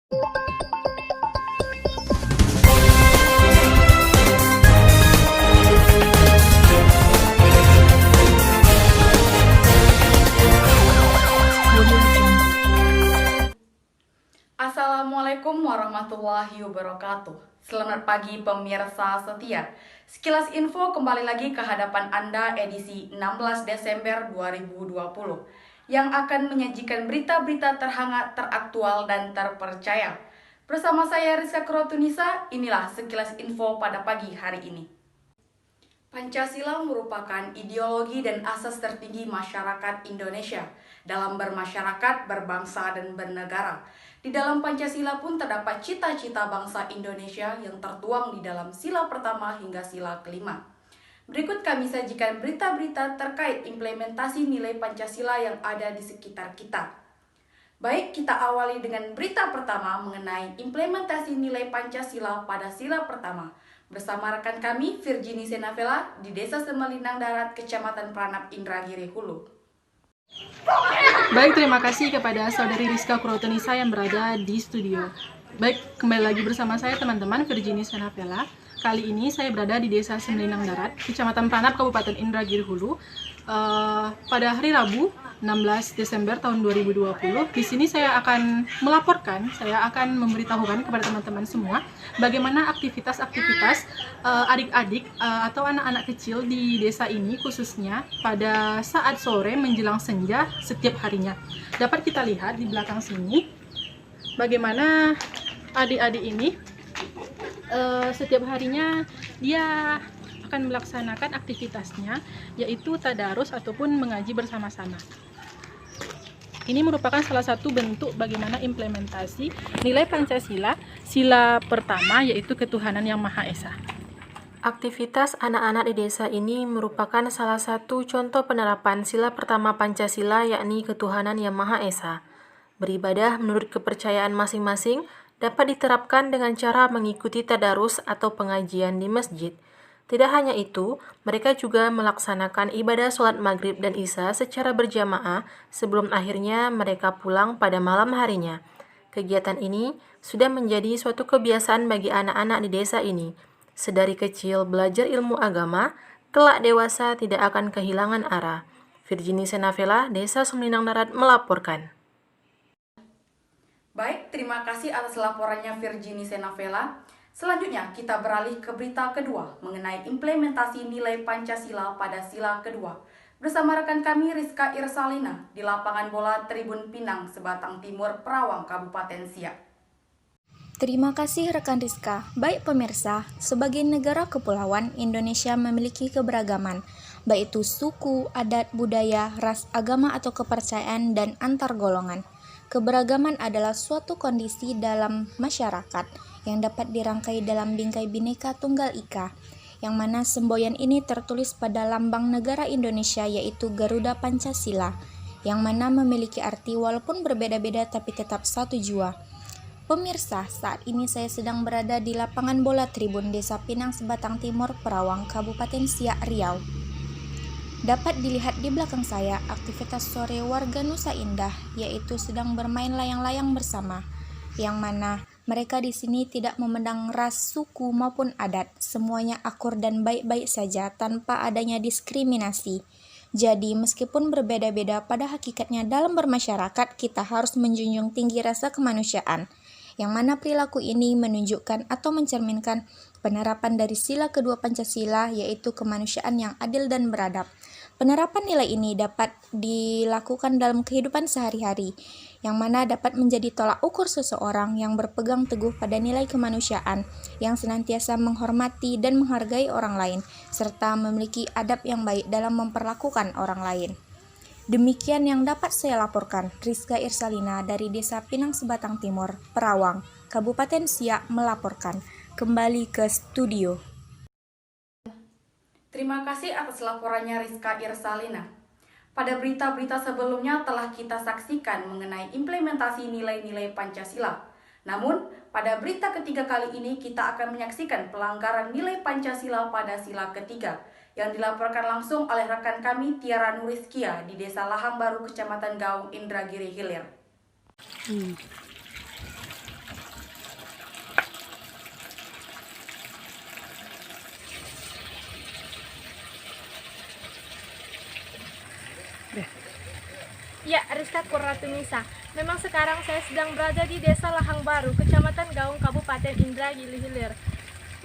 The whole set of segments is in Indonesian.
Assalamualaikum warahmatullahi wabarakatuh. Selamat pagi pemirsa setia. Sekilas info kembali lagi ke hadapan Anda edisi 16 Desember 2020 yang akan menyajikan berita-berita terhangat, teraktual, dan terpercaya. Bersama saya Rizka Kurotunisa, inilah sekilas info pada pagi hari ini. Pancasila merupakan ideologi dan asas tertinggi masyarakat Indonesia dalam bermasyarakat, berbangsa, dan bernegara. Di dalam Pancasila pun terdapat cita-cita bangsa Indonesia yang tertuang di dalam sila pertama hingga sila kelima. Berikut kami sajikan berita-berita terkait implementasi nilai Pancasila yang ada di sekitar kita. Baik, kita awali dengan berita pertama mengenai implementasi nilai Pancasila pada sila pertama. Bersama rekan kami, Virginie Senavela, di Desa Semelinang Darat, Kecamatan Pranap, Indragiri Hulu. Baik, terima kasih kepada saudari Rizka Kurotunisa yang berada di studio. Baik, kembali lagi bersama saya teman-teman, Virginie Senavela. Kali ini saya berada di Desa Semelinang Darat, Kecamatan Pranap, Kabupaten Indragiri Hulu. Pada hari Rabu, 16 Desember tahun 2020, di sini saya akan melaporkan, saya akan memberitahukan kepada teman-teman semua bagaimana aktivitas-aktivitas adik-adik atau anak-anak kecil di desa ini, khususnya pada saat sore menjelang senja setiap harinya. Dapat kita lihat di belakang sini bagaimana adik-adik ini setiap harinya dia akan melaksanakan aktivitasnya, yaitu tadarus ataupun mengaji bersama-sama. Ini merupakan salah satu bentuk bagaimana implementasi nilai Pancasila, sila pertama yaitu ketuhanan yang Maha Esa. Aktivitas anak-anak di desa ini merupakan salah satu contoh penerapan sila pertama Pancasila, yakni ketuhanan yang Maha Esa. Beribadah menurut kepercayaan masing-masing dapat diterapkan dengan cara mengikuti tadarus atau pengajian di masjid. Tidak hanya itu, mereka juga melaksanakan ibadah sholat maghrib dan isya secara berjamaah sebelum akhirnya mereka pulang pada malam harinya. Kegiatan ini sudah menjadi suatu kebiasaan bagi anak-anak di desa ini. Sedari kecil belajar ilmu agama, kelak dewasa tidak akan kehilangan arah. Virginie Senavela, Desa Semelinang Darat melaporkan. Baik, terima kasih atas laporannya Virginie Senavela. Selanjutnya, kita beralih ke berita kedua mengenai implementasi nilai Pancasila pada sila kedua. Bersama rekan kami Rizka Irsalina di lapangan bola Tribun Pinang, Sebatang Timur, Perawang, Kabupaten Siak. Terima kasih rekan Rizka. Baik pemirsa, sebagai negara kepulauan, Indonesia memiliki keberagaman, baik itu suku, adat, budaya, ras, agama atau kepercayaan, dan antar golongan. Keberagaman adalah suatu kondisi dalam masyarakat yang dapat dirangkai dalam bingkai Bhinneka Tunggal Ika, yang mana semboyan ini tertulis pada lambang negara Indonesia yaitu Garuda Pancasila, yang mana memiliki arti walaupun berbeda-beda tapi tetap satu jua. Pemirsa, saat ini saya sedang berada di lapangan bola Tribun Desa Pinang Sebatang Timur, Perawang, Kabupaten Siak, Riau. Dapat dilihat di belakang saya aktivitas sore warga Nusa Indah, yaitu sedang bermain layang-layang bersama, yang mana mereka di sini tidak memandang ras, suku maupun adat, semuanya akur dan baik-baik saja tanpa adanya diskriminasi. Jadi meskipun berbeda-beda, pada hakikatnya dalam bermasyarakat kita harus menjunjung tinggi rasa kemanusiaan, yang mana perilaku ini menunjukkan atau mencerminkan penerapan dari sila kedua Pancasila, yaitu kemanusiaan yang adil dan beradab. Penerapan nilai ini dapat dilakukan dalam kehidupan sehari-hari, yang mana dapat menjadi tolak ukur seseorang yang berpegang teguh pada nilai kemanusiaan, yang senantiasa menghormati dan menghargai orang lain, serta memiliki adab yang baik dalam memperlakukan orang lain. Demikian yang dapat saya laporkan. Rizka Irsalina dari Desa Pinang Sebatang Timur, Perawang, Kabupaten Siak melaporkan. Kembali ke studio. Terima kasih atas laporannya Rizka Irsalina. Pada berita-berita sebelumnya telah kita saksikan mengenai implementasi nilai-nilai Pancasila. Namun, pada berita ketiga kali ini kita akan menyaksikan pelanggaran nilai Pancasila pada sila ketiga yang dilaporkan langsung oleh rekan kami Tiara Nuriskia di Desa Lahang Baru, Kecamatan Gaung, Indragiri Hilir. Ya, Rizka Kurratunisa. Memang sekarang saya sedang berada di Desa Lahang Baru, Kecamatan Gaung, Kabupaten Indragiri Hilir.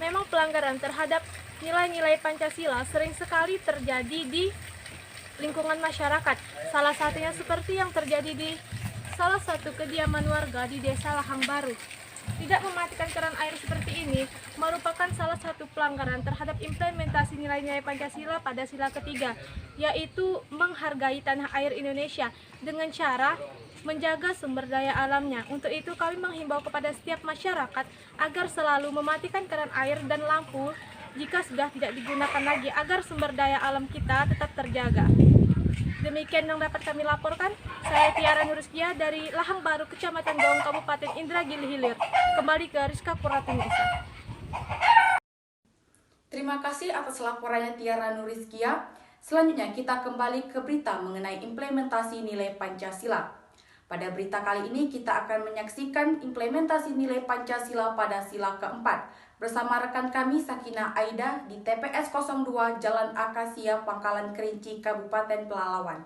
Memang pelanggaran terhadap nilai-nilai Pancasila sering sekali terjadi di lingkungan masyarakat. Salah satunya seperti yang terjadi di salah satu kediaman warga di Desa Lahang Baru. Tidak mematikan keran air seperti ini merupakan salah satu pelanggaran terhadap implementasi nilai-nilai Pancasila pada sila ketiga, yaitu menghargai tanah air Indonesia dengan cara menjaga sumber daya alamnya. Untuk itu kami menghimbau kepada setiap masyarakat agar selalu mematikan keran air dan lampu jika sudah tidak digunakan lagi agar sumber daya alam kita tetap terjaga. Demikian yang dapat kami laporkan. Saya Tiara Nuriskia dari Lahang Baru, Kecamatan Gaung, Kabupaten Indragiri Hilir. Kembali ke Rizka Kurratunisa. Terima kasih atas laporannya Tiara Nuriskia. Selanjutnya kita kembali ke berita mengenai implementasi nilai Pancasila. Pada berita kali ini kita akan menyaksikan implementasi nilai Pancasila pada sila keempat bersama rekan kami Sakinah Aida di TPS 02 Jalan Akasia, Pangkalan Kerinci, Kabupaten Pelalawan.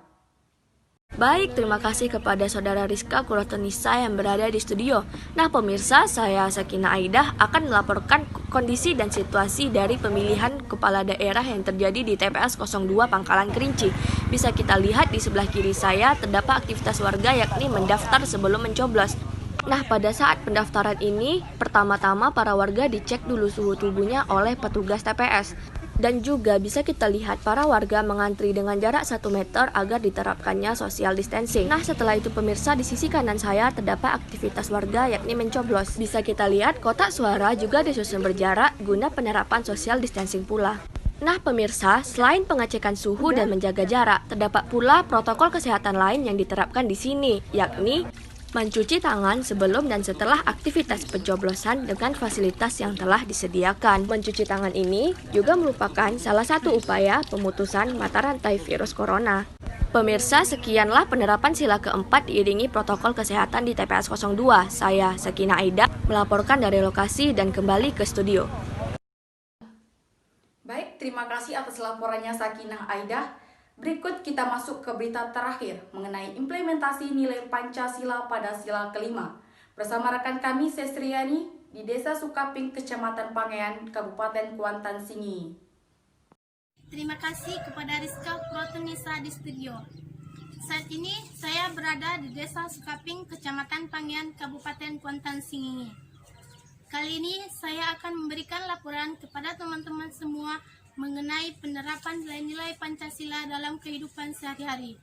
Baik, terima kasih kepada saudara Rizka Kurratunisa yang berada di studio. Nah pemirsa, saya Sakinah Aida akan melaporkan kondisi dan situasi dari pemilihan kepala daerah yang terjadi di TPS 02 Pangkalan Kerinci. Bisa kita lihat di sebelah kiri saya terdapat aktivitas warga yakni mendaftar sebelum mencoblos. Nah pada saat pendaftaran ini, pertama-tama para warga dicek dulu suhu tubuhnya oleh petugas TPS. Dan juga bisa kita lihat para warga mengantri dengan jarak 1 meter agar diterapkannya social distancing. Nah setelah itu pemirsa, di sisi kanan saya terdapat aktivitas warga yakni mencoblos. Bisa kita lihat kotak suara juga disusun berjarak guna penerapan social distancing pula. Nah pemirsa, selain pengecekan suhu dan menjaga jarak, terdapat pula protokol kesehatan lain yang diterapkan di sini, yakni mencuci tangan sebelum dan setelah aktivitas pencoblosan dengan fasilitas yang telah disediakan. Mencuci tangan ini juga merupakan salah satu upaya pemutusan mata rantai virus corona. Pemirsa, sekianlah penerapan sila keempat diiringi protokol kesehatan di TPS 02. Saya Sakinah Aida melaporkan dari lokasi dan kembali ke studio. Baik, terima kasih atas laporannya Sakinah Aida. Berikut kita masuk ke berita terakhir mengenai implementasi nilai Pancasila pada sila kelima. Bersama rekan kami Sesriani di Desa Sukaping, Kecamatan Pangean, Kabupaten Kuantan Singi. Terima kasih kepada Rizka Kurratunisa di studio. Saat ini saya berada di Desa Sukaping, Kecamatan Pangean, Kabupaten Kuantan Singi. Kali ini saya akan memberikan laporan kepada teman-teman semua mengenai penerapan nilai-nilai Pancasila dalam kehidupan sehari-hari.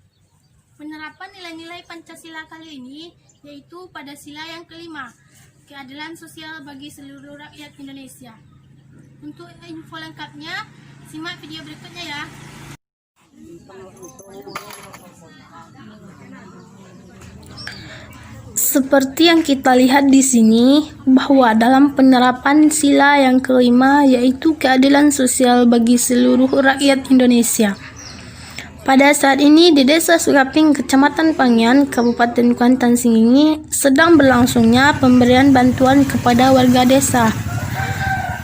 Penerapan nilai-nilai Pancasila kali ini yaitu pada sila yang kelima, keadilan sosial bagi seluruh rakyat Indonesia. Untuk info lengkapnya, simak video berikutnya ya. Seperti yang kita lihat di sini, bahwa dalam penerapan sila yang kelima yaitu keadilan sosial bagi seluruh rakyat Indonesia. Pada saat ini di Desa Sukaping, Kecamatan Pangean, Kabupaten Kuantan Singi, sedang berlangsungnya pemberian bantuan kepada warga desa.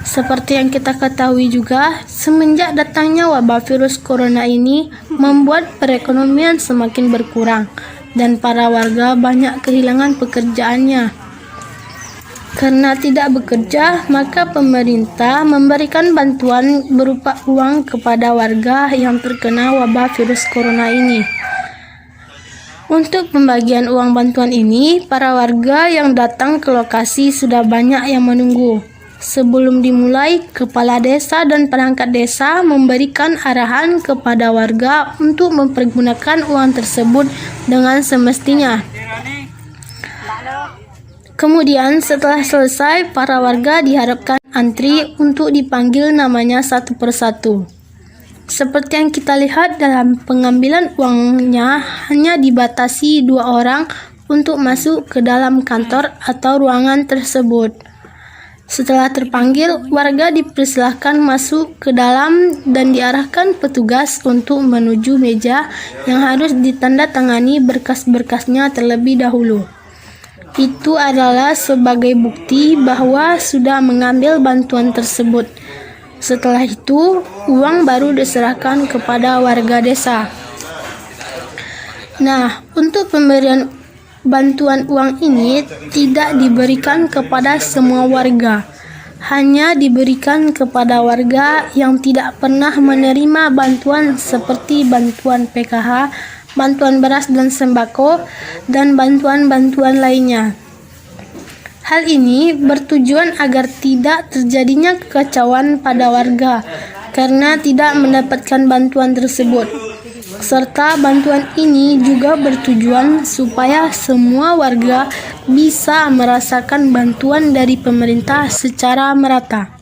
Seperti yang kita ketahui juga, semenjak datangnya wabah virus corona ini membuat perekonomian semakin berkurang dan para warga banyak kehilangan pekerjaannya. Karena tidak bekerja, maka pemerintah memberikan bantuan berupa uang kepada warga yang terkena wabah virus corona ini. Untuk pembagian uang bantuan ini, para warga yang datang ke lokasi sudah banyak yang menunggu. Sebelum dimulai, kepala desa dan perangkat desa memberikan arahan kepada warga untuk mempergunakan uang tersebut dengan semestinya. Kemudian setelah selesai, para warga diharapkan antri untuk dipanggil namanya satu persatu. Seperti yang kita lihat dalam pengambilan uangnya hanya dibatasi 2 orang untuk masuk ke dalam kantor atau ruangan tersebut. Setelah terpanggil, warga dipersilahkan masuk ke dalam dan diarahkan petugas untuk menuju meja yang harus ditandatangani berkas-berkasnya terlebih dahulu. Itu adalah sebagai bukti bahwa sudah mengambil bantuan tersebut. Setelah itu, uang baru diserahkan kepada warga desa. Nah, untuk pemberian bantuan uang ini tidak diberikan kepada semua warga, hanya diberikan kepada warga yang tidak pernah menerima bantuan seperti bantuan PKH, bantuan beras dan sembako, dan bantuan-bantuan lainnya. Hal ini bertujuan agar tidak terjadinya kekacauan pada warga karena tidak mendapatkan bantuan tersebut. Serta bantuan ini juga bertujuan supaya semua warga bisa merasakan bantuan dari pemerintah secara merata.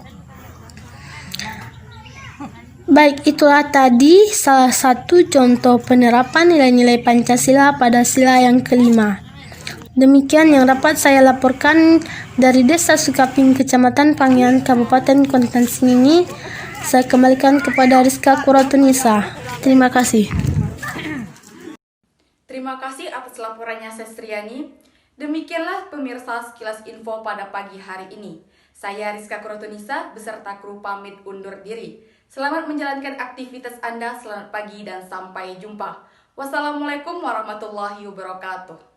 Baik, itulah tadi salah satu contoh penerapan nilai-nilai Pancasila pada sila yang kelima. Demikian yang dapat saya laporkan dari Desa Sukaping, Kecamatan Panggian, Kabupaten Kuantan Sengingi. Saya kembalikan kepada Rizka Kuratunisa. Terima kasih. Terima kasih atas laporannya Sestriani. Demikianlah pemirsa sekilas info pada pagi hari ini. Saya Rizka Kuratunisa beserta kru pamit undur diri. Selamat menjalankan aktivitas Anda, selamat pagi dan sampai jumpa. Wassalamualaikum warahmatullahi wabarakatuh.